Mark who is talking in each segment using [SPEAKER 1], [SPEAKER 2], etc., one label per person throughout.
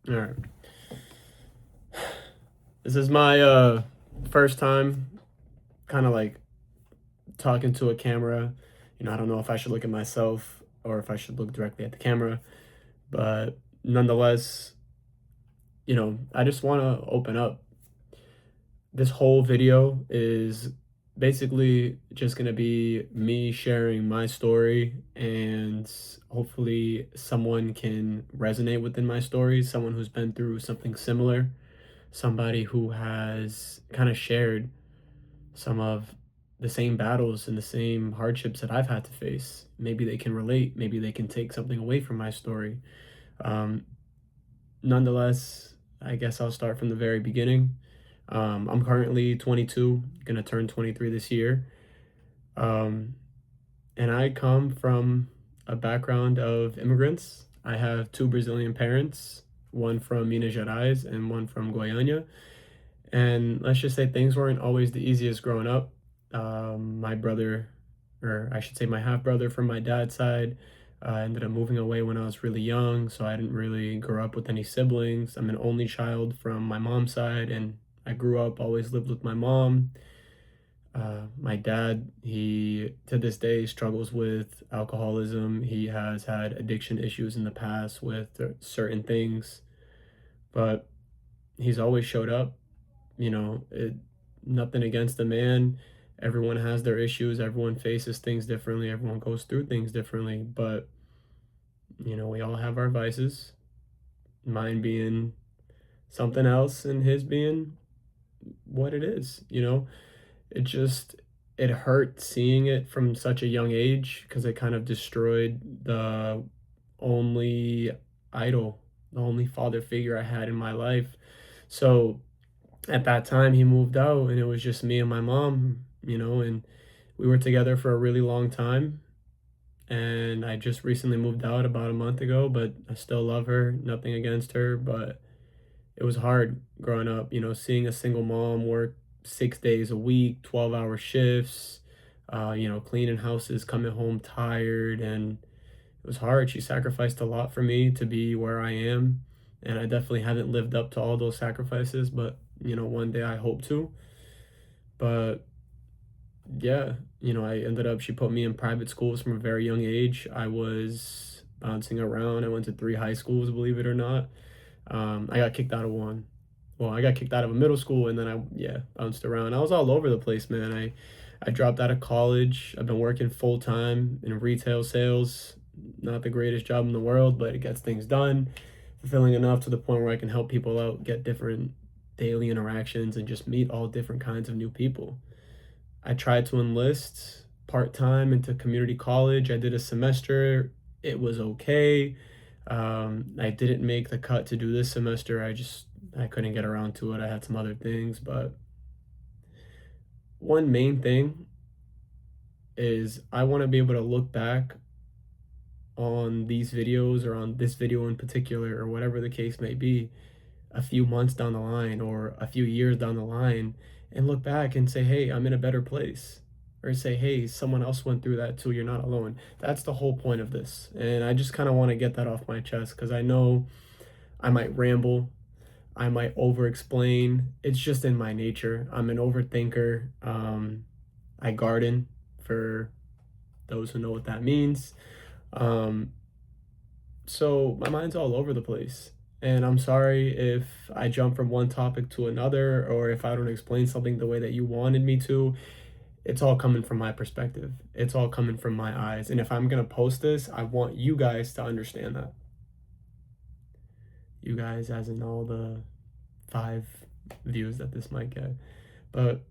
[SPEAKER 1] All right. This is my first time kind of like talking to a camera. I don't know if I should look at myself or if I should look directly at the camera, but nonetheless, I just want to open up. This whole video is basically just going to be me sharing my story, and hopefully someone can resonate within my story, someone who's been through something similar, somebody who has kind of shared some of the same battles and the same hardships that I've had to face. Maybe they can relate. Maybe they can take something away from my story. Um, Nonetheless, I guess I'll start from the very beginning. I'm currently 22, gonna turn 23 this year. Um, and I come from a background of immigrants. I have two Brazilian parents, one from Minas Gerais and one from Goiânia. And let's just say things weren't always the easiest growing up. My brother, or I should say my half brother from my dad's side, ended up moving away when I was really young, so I didn't really grow up with any siblings. I'm an only child from my mom's side, and I grew up, always lived with my mom. My dad, he to this day struggles with alcoholism. He has had addiction issues in the past with certain things, but he's always showed up. Nothing against the man. Everyone has their issues. Everyone faces things differently. Everyone goes through things differently. But, we all have our vices. Mine being something else and his being what it is. It just, it hurt seeing it from such a young age because it kind of destroyed the only idol, the only father figure I had in my life. So, at that time he moved out and it was just me and my mom, and we were together for a really long time. And I just recently moved out about a month ago, but I still love her, nothing against her. But it was hard growing up, seeing a single mom work 6 days a week, 12-hour shifts, cleaning houses, coming home tired. And it was hard. She sacrificed a lot for me to be where I am, and I definitely haven't lived up to all those sacrifices, but one day I hope to. But yeah, I ended up, she put me in private schools from a very young age. I was bouncing around. I went to three high schools, believe it or not. I got kicked out of one. Well, I got kicked out of a middle school, and then yeah, bounced around. I was all over the place, man. I dropped out of college. I've been working full time in retail sales. Not the greatest job in the world, but it gets things done. Fulfilling enough to the point where I can help people out, get different daily interactions, and just meet all different kinds of new people. I tried to enlist part time into community college. I did a semester. It was okay. I didn't make the cut to do this semester. I couldn't get around to it. I had some other things, but one main thing is I want to be able to look back on these videos or on this video in particular or whatever the case may be a few months down the line or a few years down the line and look back and say, hey, I'm in a better place. Or say, hey, someone else went through that too. You're not alone. That's the whole point of this. And I just kind of want to get that off my chest because I know I might ramble. I might over explain. It's just in my nature. I'm an overthinker. I garden, for those who know what that means. Um, so my mind's all over the place. And I'm sorry if I jump from one topic to another or if I don't explain something the way that you wanted me to. It's all coming from my perspective. It's all coming from my eyes. And if I'm going to post this, I want you guys to understand that. You guys, as in all the 5 views that this might get. But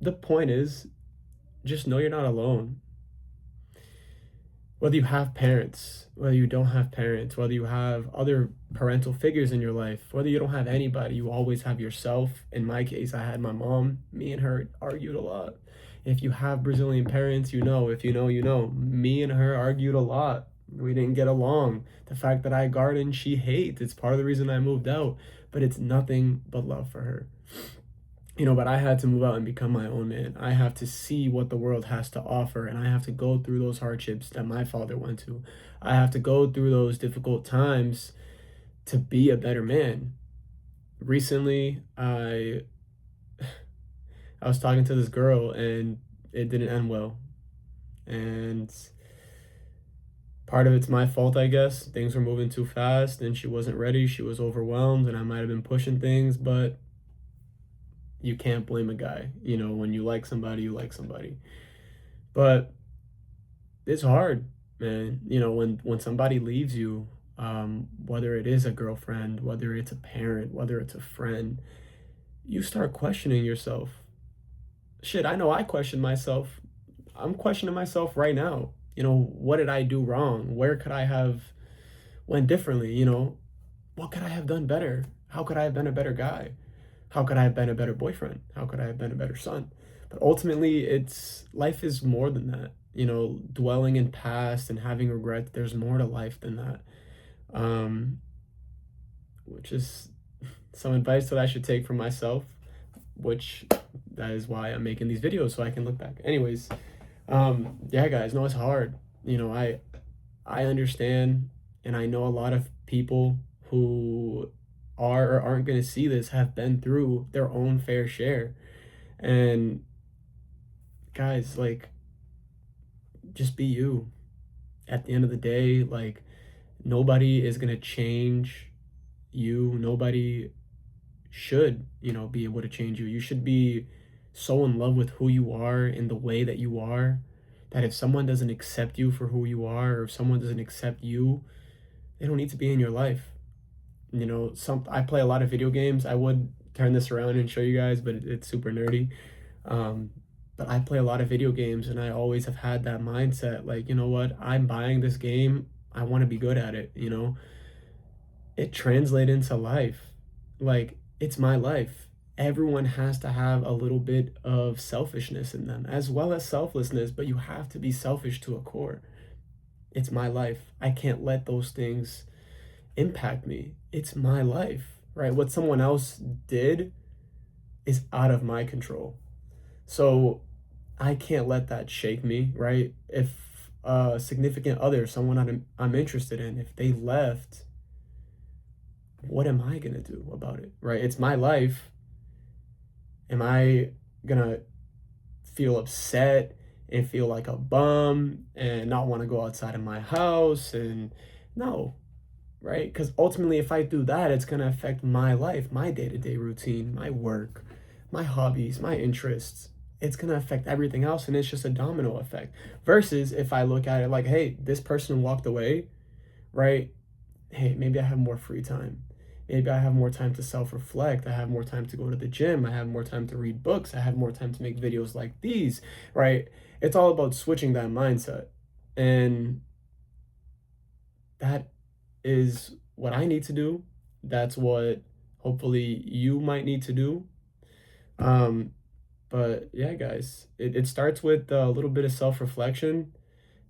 [SPEAKER 1] the point is, just know you're not alone. Whether you have parents, whether you don't have parents, whether you have other parental figures in your life, whether you don't have anybody, you always have yourself. In my case, I had my mom. Me and her argued a lot. If you have Brazilian parents, you know. If you know, you know. Me and her argued a lot. We didn't get along. The fact that I garden, she hates. It's part of the reason I moved out, but it's nothing but love for her. But I had to move out and become my own man. I have to see what the world has to offer, and I have to go through those hardships that my father went to. I have to go through those difficult times to be a better man. Recently, I was talking to this girl and it didn't end well. And part of it's my fault, I guess. Things were moving too fast and she wasn't ready. She was overwhelmed and I might have been pushing things, but you can't blame a guy. You know, when you like somebody, you like somebody. But it's hard, man. You know, when somebody leaves you, whether it is a girlfriend, whether it's a parent, whether it's a friend, you start questioning yourself. Shit, I know I question myself. I'm questioning myself right now. You know, what did I do wrong? Where could I have went differently? You know, what could I have done better? How could I have been a better guy? How could I have been a better boyfriend? How could I have been a better son? But ultimately, it's life is more than that. You know, dwelling in past and having regret, there's more to life than that. Um, which is some advice that I should take from myself, which that is why I'm making these videos so I can look back. Anyways, yeah, guys, no, it's hard. You know, I understand, and I know a lot of people who are or aren't going to see this have been through their own fair share. And guys, like, just be you. At the end of the day, like, nobody is going to change you. Nobody should, you know, be able to change you. You should be so in love with who you are in the way that you are that if someone doesn't accept you for who you are, or if someone doesn't accept you, they don't need to be in your life. You know, I play a lot of video games. I would turn this around and show you guys, but it's super nerdy. Um, but I play a lot of video games and I always have had that mindset like, you know what, I'm buying this game, I want to be good at it, you know. It translates into life. Like, it's my life. Everyone has to have a little bit of selfishness in them as well as selflessness, but you have to be selfish to a core. It's my life. I can't let those things impact me. It's my life, right? What someone else did is out of my control. So I can't let that shake me, right? If a significant other, someone I'm interested in, if they left, what am I going to do about it, right? It's my life. Am I going to feel upset and feel like a bum and not want to go outside of my house? And no, right? Because ultimately, if I do that, it's going to affect my life, my day-to-day routine, my work, my hobbies, my interests. It's going to affect everything else, and it's just a domino effect. Versus if I look at it like, hey, this person walked away, right? Hey, maybe I have more free time. Maybe I have more time to self-reflect. I have more time to go to the gym. I have more time to read books. I have more time to make videos like these, right? It's all about switching that mindset. And that is what I need to do. That's what hopefully you might need to do. Um, but yeah, guys, it starts with a little bit of self-reflection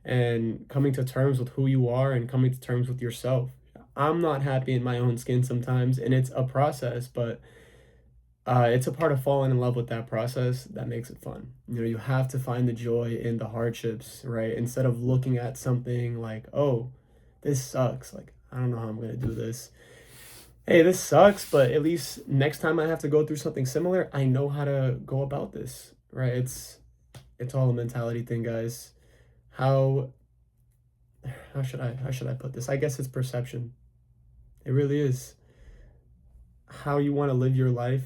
[SPEAKER 1] and coming to terms with who you are and coming to terms with yourself. I'm not happy in my own skin sometimes, and it's a process, but it's a part of falling in love with that process that makes it fun. You know, you have to find the joy in the hardships, right? Instead of looking at something like, oh, this sucks. Like, I don't know how I'm going to do this. Hey, this sucks, but at least next time I have to go through something similar, I know how to go about this, right? It's all a mentality thing, guys. How how should I put this? I guess it's perception. It really is. How you want to live your life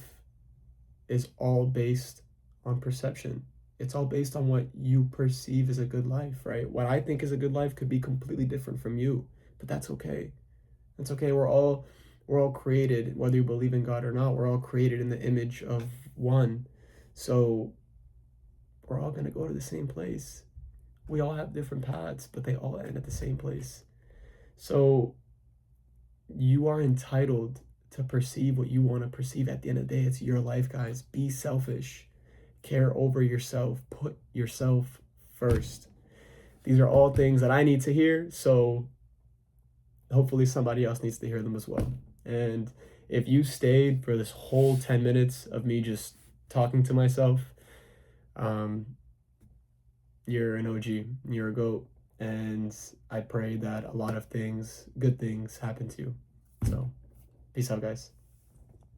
[SPEAKER 1] is all based on perception. It's all based on what you perceive as a good life, right? What I think is a good life could be completely different from you, but that's okay. That's okay. We're all created, whether you believe in God or not, we're all created in the image of one. So we're all going to go to the same place. We all have different paths, but they all end at the same place. So you are entitled to perceive what you want to perceive. At the end of the day, it's your life, guys. Be selfish. Care over yourself. Put yourself first. These are all things that I need to hear, so hopefully somebody else needs to hear them as well. And if you stayed for this whole 10 minutes of me just talking to myself, um, you're an OG, you're a GOAT, and I pray that a lot of things, good things, happen to you. So Peace out, guys.